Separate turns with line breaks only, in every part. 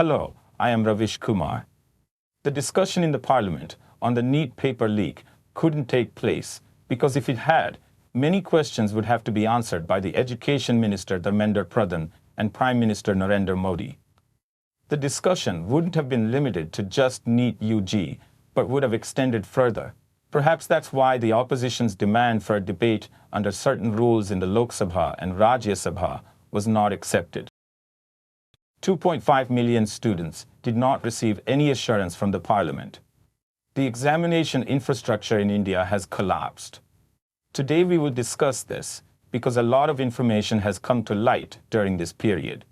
Hello, I am Ravish Kumar. The discussion in the Parliament on the NEET paper leak couldn't take place because if it had, many questions would have to be answered by the Education Minister Dharmendra Pradhan and Prime Minister Narendra Modi. The discussion wouldn't have been limited to just NEET UG, but would have extended further. Perhaps that's why the opposition's demand for a debate under certain rules in the Lok Sabha and Rajya Sabha was not accepted. 2.5 million students did not receive any assurance from the Parliament. The examination infrastructure in India has collapsed. Today we will discuss this because a lot of information has come to light during this period.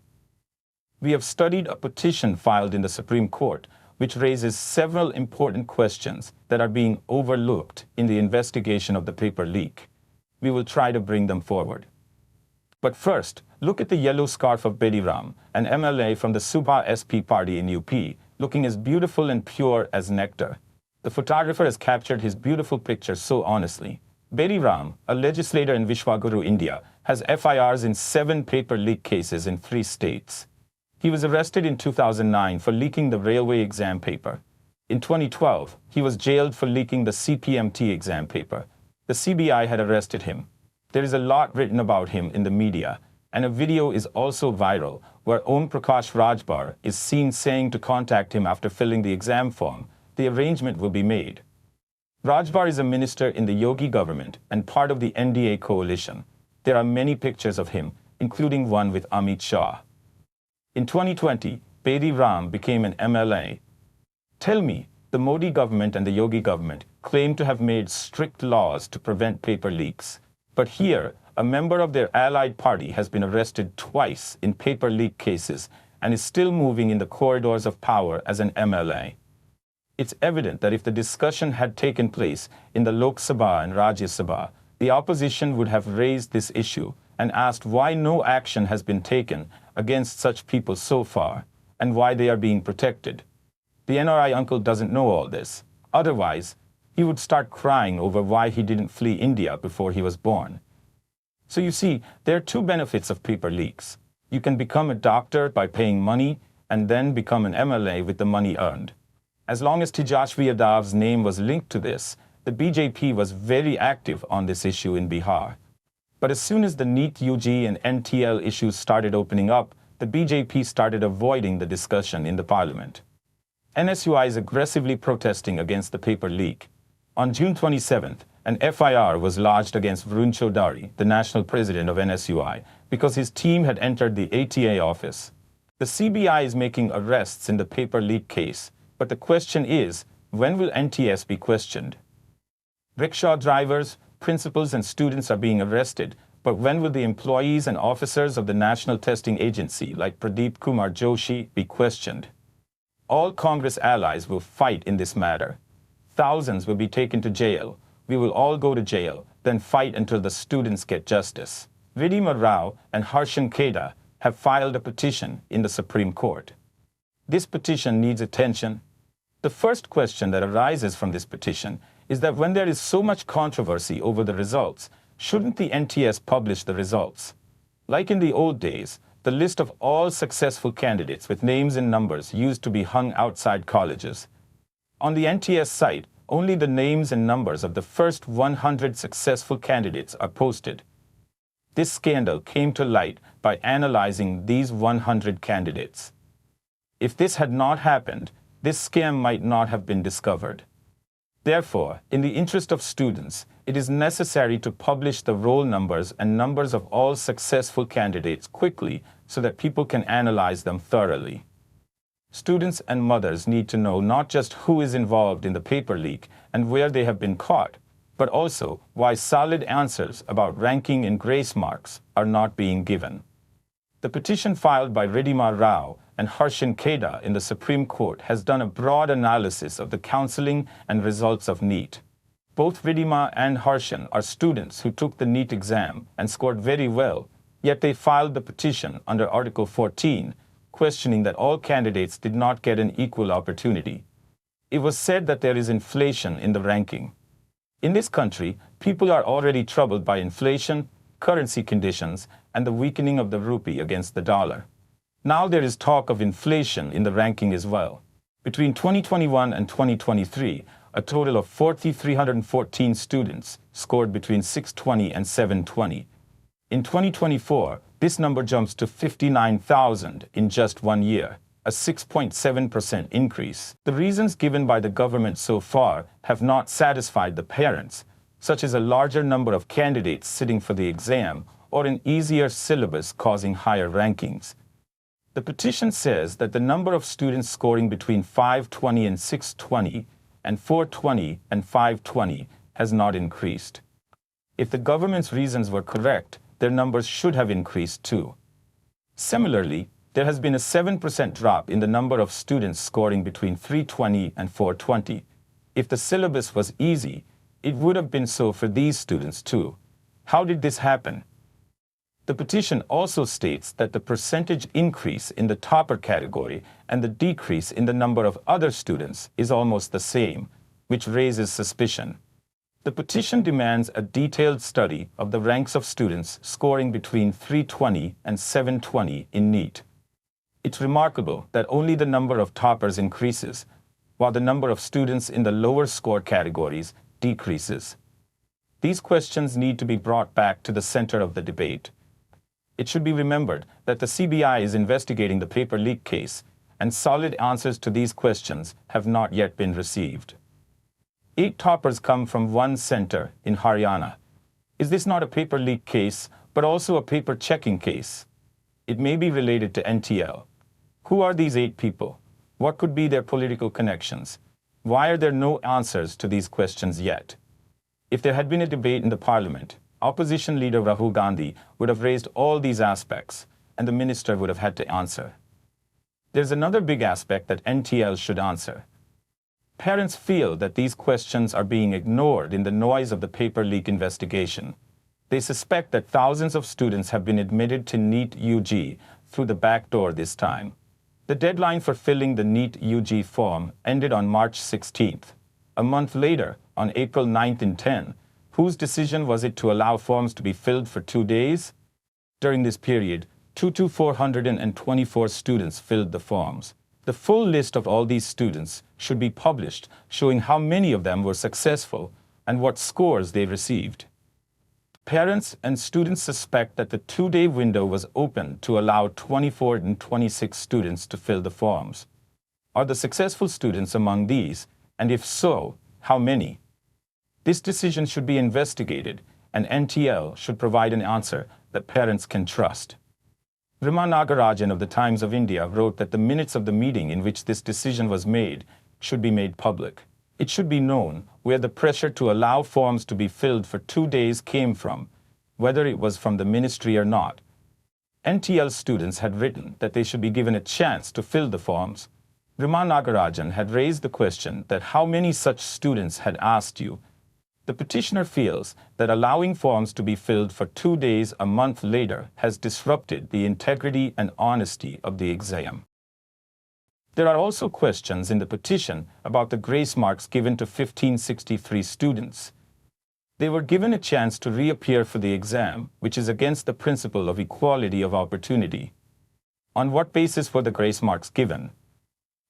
We have studied a petition filed in the Supreme Court which raises several important questions that are being overlooked in the investigation of the paper leak. We will try to bring them forward. But first, look at the yellow scarf of Bedi Ram, an MLA from the Sabha SP party in UP, looking as beautiful and pure as nectar. The photographer has captured his beautiful picture so honestly. Bedi Ram, a legislator in Vishwaguru, India, has FIRs in 7 paper leak cases in 3 states. He was arrested in 2009 for leaking the railway exam paper. In 2012, he was jailed for leaking the CPMT exam paper. The CBI had arrested him. There is a lot written about him in the media, and a video is also viral where Om Prakash Rajbar is seen saying to contact him after filling the exam form. The arrangement will be made. Rajbar is a minister in the Yogi government and part of the NDA coalition. There are many pictures of him, including one with Amit Shah. In 2020, Bedi Ram became an MLA. Tell me, the Modi government and the Yogi government claim to have made strict laws to prevent paper leaks. But here, a member of their allied party has been arrested twice in paper leak cases and is still moving in the corridors of power as an MLA. It's evident that if the discussion had taken place in the Lok Sabha and Rajya Sabha, the opposition would have raised this issue and asked why no action has been taken against such people so far and why they are being protected. The NRI uncle doesn't know all this. Otherwise, he would start crying over why he didn't flee India before he was born. So you see, there are 2 benefits of paper leaks. You can become a doctor by paying money and then become an MLA with the money earned. As long as Tejasvi Yadav's name was linked to this, the BJP was very active on this issue in Bihar. But as soon as the NEET UG and NTL issues started opening up, the BJP started avoiding the discussion in the parliament. NSUI is aggressively protesting against the paper leak. On June 27th, an FIR was lodged against Varun Chaudhary, the national president of NSUI, because his team had entered the ATA office. The CBI is making arrests in the paper leak case, but the question is, when will NTS be questioned? Rickshaw drivers, principals and students are being arrested, but when will the employees and officers of the National Testing Agency like Pradeep Kumar Joshi be questioned? All Congress allies will fight in this matter. Thousands will be taken to jail. We will all go to jail, then fight until the students get justice. Vidima Rao and Harshan Kheda have filed a petition in the Supreme Court. This petition needs attention. The first question that arises from this petition is that when there is so much controversy over the results, shouldn't the NTS publish the results? Like in the old days, the list of all successful candidates with names and numbers used to be hung outside colleges. On the NTS site, only the names and numbers of the first 100 successful candidates are posted. This scandal came to light by analyzing these 100 candidates. If this had not happened, this scam might not have been discovered. Therefore, in the interest of students, it is necessary to publish the roll numbers and numbers of all successful candidates quickly so that people can analyze them thoroughly. Students and mothers need to know not just who is involved in the paper leak and where they have been caught, but also why solid answers about ranking and grace marks are not being given. The petition filed by Ridhima Rao and Harshan Kheda in the Supreme Court has done a broad analysis of the counseling and results of NEET. Both Ridhima and Harshan are students who took the NEET exam and scored very well, yet they filed the petition under Article 14, questioning that all candidates did not get an equal opportunity. It was said that there is inflation in the ranking. In this country, people are already troubled by inflation, currency conditions, and the weakening of the rupee against the dollar. Now there is talk of inflation in the ranking as well. Between 2021 and 2023, a total of 4,314 students scored between 620 and 720. In 2024, this number jumps to 59,000 in just 1 year, a 6.7% increase. The reasons given by the government so far have not satisfied the parents, such as a larger number of candidates sitting for the exam or an easier syllabus causing higher rankings. The petition says that the number of students scoring between 520 and 620 and 420 and 520 has not increased. If the government's reasons were correct, their numbers should have increased too. Similarly, there has been a 7% drop in the number of students scoring between 320 and 420. If the syllabus was easy, it would have been so for these students too. How did this happen? The petition also states that the percentage increase in the topper category and the decrease in the number of other students is almost the same, which raises suspicion. The petition demands a detailed study of the ranks of students scoring between 320 and 720 in NEET. It's remarkable that only the number of toppers increases, while the number of students in the lower score categories decreases. These questions need to be brought back to the center of the debate. It should be remembered that the CBI is investigating the paper leak case, and solid answers to these questions have not yet been received. 8 toppers come from one center in Haryana. Is this not a paper leak case, but also a paper checking case? It may be related to NTL. Who are these 8 people? What could be their political connections? Why are there no answers to these questions yet? If there had been a debate in the parliament, opposition leader Rahul Gandhi would have raised all these aspects, and the minister would have had to answer. There's another big aspect that NTL should answer. Parents feel that these questions are being ignored in the noise of the paper leak investigation. They suspect that thousands of students have been admitted to NEET UG through the back door this time. The deadline for filling the NEET UG form ended on March 16th. A month later, on April 9th and 10th, whose decision was it to allow forms to be filled for 2 days? During this period, 2,424 students filled the forms. The full list of all these students should be published, showing how many of them were successful and what scores they received. Parents and students suspect that the 2-day window was open to allow 24 and 26 students to fill the forms. Are the successful students among these, and if so, how many? This decision should be investigated, and NTL should provide an answer that parents can trust. Rima Nagarajan of the Times of India wrote that the minutes of the meeting in which this decision was made should be made public. It should be known where the pressure to allow forms to be filled for 2 days came from, whether it was from the ministry or not. NTL students had written that they should be given a chance to fill the forms. Rima Nagarajan had raised the question that how many such students had asked you. The petitioner feels that allowing forms to be filled for 2 days a month later has disrupted the integrity and honesty of the exam. There are also questions in the petition about the grace marks given to 1563 students. They were given a chance to reappear for the exam, which is against the principle of equality of opportunity. On what basis were the grace marks given?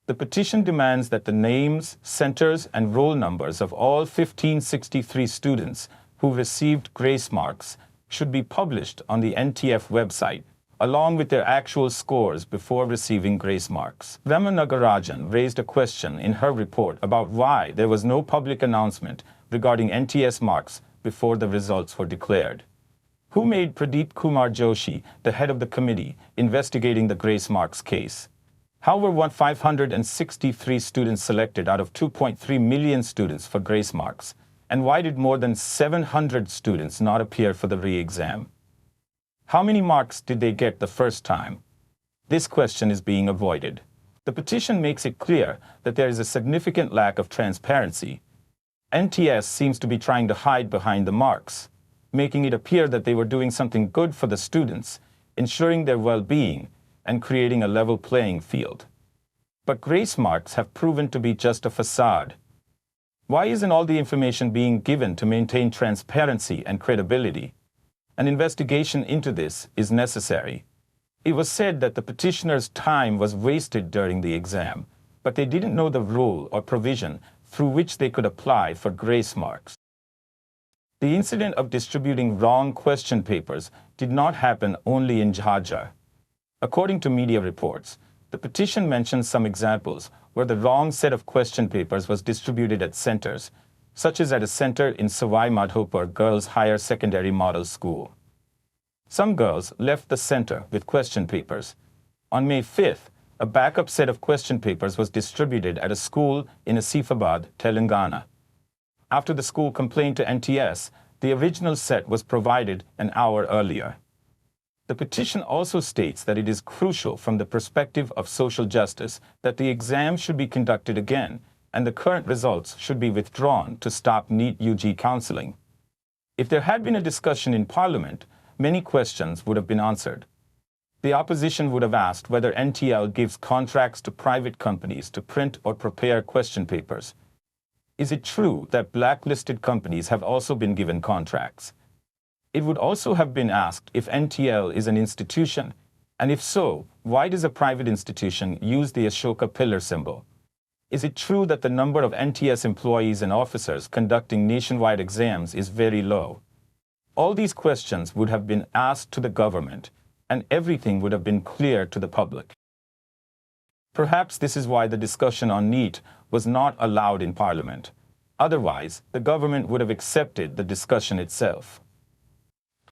The petition demands that the names, centers, and roll numbers of all 1563 students who received grace marks should be published on the NTF website, along with their actual scores before receiving grace marks. Rima Nagarajan raised a question in her report about why there was no public announcement regarding NTS marks before the results were declared. Who made Pradeep Kumar Joshi the head of the committee investigating the grace marks case? How were 563 students selected out of 2.3 million students for grace marks? And why did more than 700 students not appear for the re-exam? How many marks did they get the first time? This question is being avoided. The petition makes it clear that there is a significant lack of transparency. NTS seems to be trying to hide behind the marks, making it appear that they were doing something good for the students, ensuring their well-being, and creating a level playing field. But grace marks have proven to be just a facade. Why isn't all the information being given to maintain transparency and credibility? An investigation into this is necessary. It was said that the petitioners' time was wasted during the exam, but they didn't know the rule or provision through which they could apply for grace marks. The incident of distributing wrong question papers did not happen only in Rajya. According to media reports, the petition mentions some examples where the wrong set of question papers was distributed at centers, such as at a center in Savai Madhopur Girls Higher Secondary Model School. Some girls left the center with question papers. On May 5th, a backup set of question papers was distributed at a school in Asifabad, Telangana. After the school complained to NTS, the original set was provided an hour earlier. The petition also states that it is crucial from the perspective of social justice that the exam should be conducted again and the current results should be withdrawn to stop NEET UG counseling. If there had been a discussion in Parliament, many questions would have been answered. The opposition would have asked whether NTL gives contracts to private companies to print or prepare question papers. Is it true that blacklisted companies have also been given contracts? It would also have been asked if NTL is an institution, and if so, why does a private institution use the Ashoka pillar symbol? Is it true that the number of NTS employees and officers conducting nationwide exams is very low? All these questions would have been asked to the government, and everything would have been clear to the public. Perhaps this is why the discussion on NEET was not allowed in Parliament. Otherwise, the government would have accepted the discussion itself.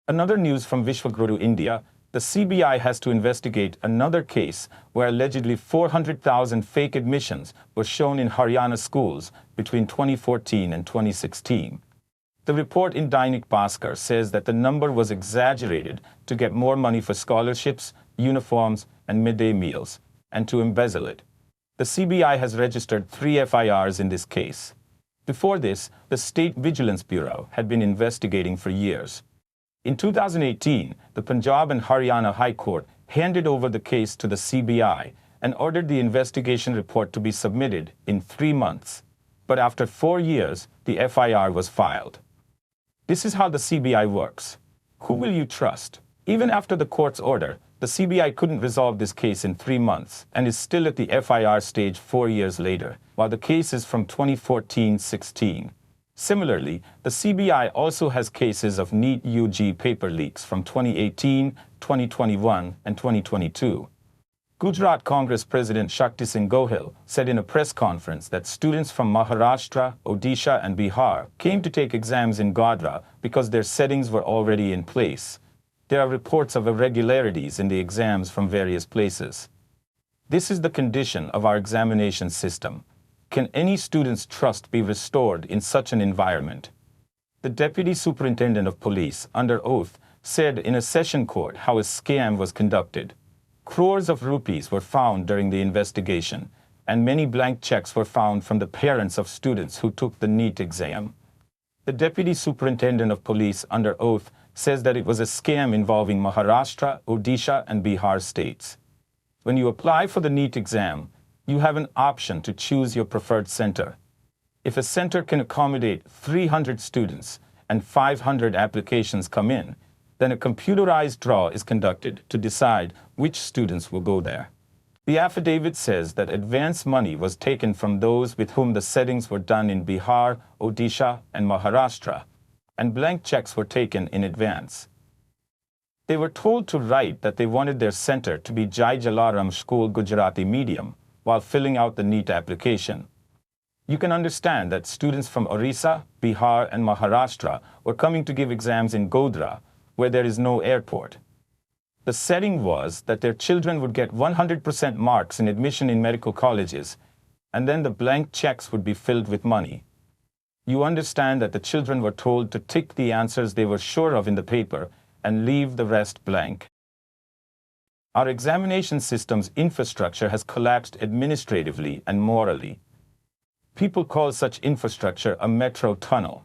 Another news from Vishwaguru, India, the CBI has to investigate another case where allegedly 400,000 fake admissions were shown in Haryana schools between 2014 and 2016. The report in Dainik Bhaskar says that the number was exaggerated to get more money for scholarships, uniforms, and midday meals, and to embezzle it. The CBI has registered 3 FIRs in this case. Before this, the State Vigilance Bureau had been investigating for years. In 2018, the Punjab and Haryana High Court handed over the case to the CBI and ordered the investigation report to be submitted in 3 months. But after 4 years, the FIR was filed. This is how the CBI works. Who will you trust? Even after the court's order, the CBI couldn't resolve this case in 3 months and is still at the FIR stage 4 years later, while the case is from 2014-16. Similarly, the CBI also has cases of NEET UG paper leaks from 2018, 2021, and 2022. Gujarat Congress President Shakti Singh Gohil said in a press conference that students from Maharashtra, Odisha, and Bihar came to take exams in Godhra because their settings were already in place. There are reports of irregularities in the exams from various places. This is the condition of our examination system. Can any student's trust be restored in such an environment? The Deputy Superintendent of Police, under oath, said in a session court how a scam was conducted. Crores of rupees were found during the investigation, and many blank checks were found from the parents of students who took the NEET exam. The Deputy Superintendent of Police, under oath, says that it was a scam involving Maharashtra, Odisha, and Bihar states. When you apply for the NEET exam, you have an option to choose your preferred center. If a center can accommodate 300 students and 500 applications come in, then a computerized draw is conducted to decide which students will go there. The affidavit says that advance money was taken from those with whom the settings were done in Bihar, Odisha, and Maharashtra, and blank checks were taken in advance. They were told to write that they wanted their center to be Jai Jalaram School Gujarati medium while filling out the NEET application. You can understand that students from Orissa, Bihar, and Maharashtra were coming to give exams in Godhra, where there is no airport. The setting was that their children would get 100% marks in admission in medical colleges, and then the blank checks would be filled with money. You understand that the children were told to tick the answers they were sure of in the paper and leave the rest blank. Our examination system's infrastructure has collapsed administratively and morally. People call such infrastructure a metro tunnel.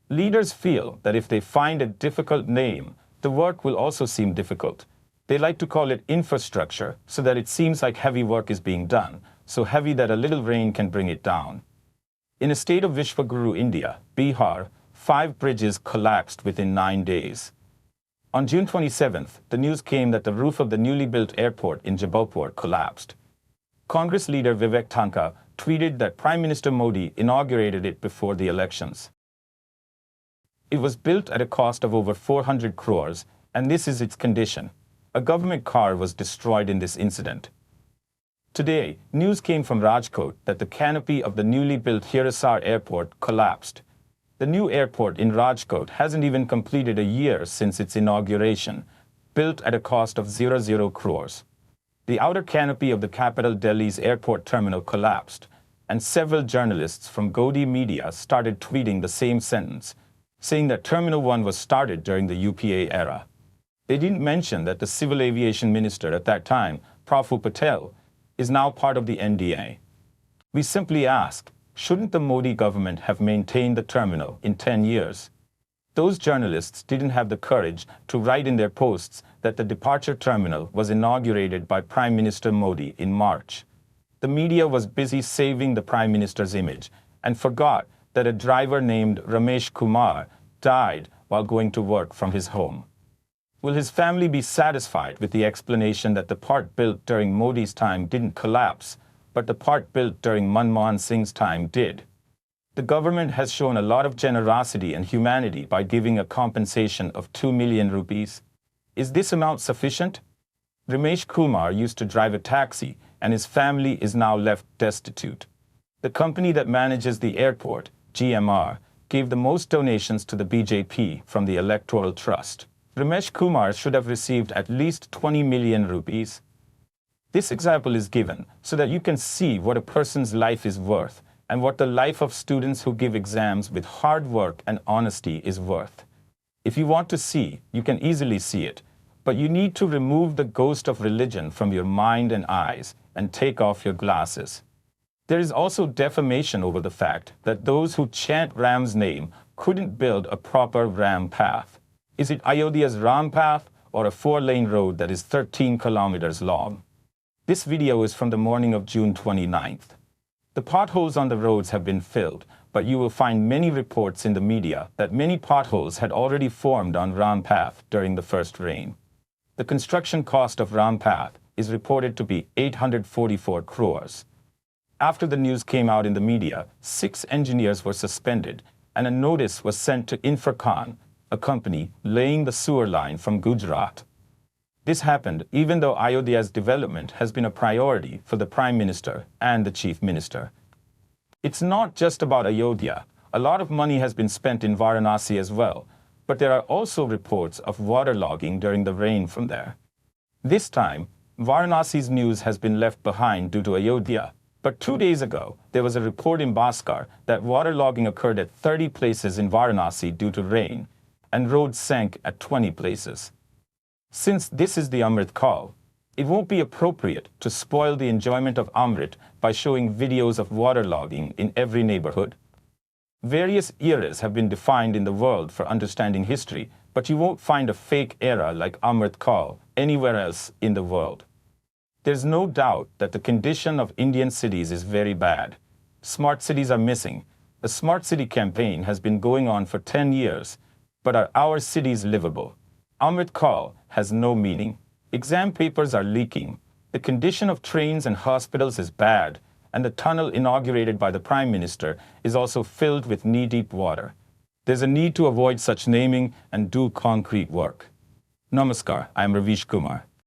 Leaders feel that if they find a difficult name, the work will also seem difficult. They like to call it infrastructure so that it seems like heavy work is being done, so heavy that a little rain can bring it down. In a state of Vishwaguru, India, Bihar, 5 bridges collapsed within 9 days. On June 27th, the news came that the roof of the newly built airport in Jabalpur collapsed. Congress leader Vivek Thanka tweeted that Prime Minister Modi inaugurated it before the elections. It was built at a cost of over 400 crores, and this is its condition. A government car was destroyed in this incident. Today, news came from Rajkot that the canopy of the newly built Hirsar airport collapsed. The new airport in Rajkot hasn't even completed a year since its inauguration, built at a cost of 00 crores. The outer canopy of the capital Delhi's airport terminal collapsed, and several journalists from Gaudiya media started tweeting the same sentence, saying that Terminal 1 was started during the UPA era. They didn't mention that the civil aviation minister at that time, Praful Patel, is now part of the NDA. We simply ask, shouldn't the Modi government have maintained the terminal in 10 years? Those journalists didn't have the courage to write in their posts that the departure terminal was inaugurated by Prime Minister Modi in March. The media was busy saving the Prime Minister's image and forgot that a driver named Ramesh Kumar died while going to work from his home. Will his family be satisfied with the explanation that the part built during Modi's time didn't collapse, but the part built during Manmohan Singh's time did? The government has shown a lot of generosity and humanity by giving a compensation of 2 million rupees. Is this amount sufficient? Ramesh Kumar used to drive a taxi, and his family is now left destitute. The company that manages the airport, GMR, gave the most donations to the BJP from the Electoral Trust. Ramesh Kumar should have received at least 20 million rupees. This example is given so that you can see what a person's life is worth and what the life of students who give exams with hard work and honesty is worth. If you want to see, you can easily see it, but you need to remove the ghost of religion from your mind and eyes and take off your glasses. There is also defamation over the fact that those who chant Ram's name couldn't build a proper Ram path. Is it Ayodhya's Ram path or a 4-lane road that is 13 kilometers long? This video is from the morning of June 29th. The potholes on the roads have been filled, but you will find many reports in the media that many potholes had already formed on Ram path during the first rain. The construction cost of Ram path is reported to be 844 crores. After the news came out in the media, 6 engineers were suspended and a notice was sent to Infracon, a company laying the sewer line from Gujarat. This happened even though Ayodhya's development has been a priority for the Prime Minister and the Chief Minister. It's not just about Ayodhya. A lot of money has been spent in Varanasi as well, but there are also reports of waterlogging during the rain from there. This time, Varanasi's news has been left behind due to Ayodhya, but 2 days ago, there was a report in Bhaskar that waterlogging occurred at 30 places in Varanasi due to rain, and roads sank at 20 places. Since this is the Amrit Call, it won't be appropriate to spoil the enjoyment of Amrit by showing videos of waterlogging in every neighborhood. Various eras have been defined in the world for understanding history, but you won't find a fake era like Amrit Call anywhere else in the world. There's no doubt that the condition of Indian cities is very bad. Smart cities are missing. The Smart City campaign has been going on for 10 years, but are our cities livable? Amrit Kaul has no meaning. Exam papers are leaking. The condition of trains and hospitals is bad, and the tunnel inaugurated by the Prime Minister is also filled with knee-deep water. There's a need to avoid such naming and do concrete work. Namaskar, I am Ravish Kumar.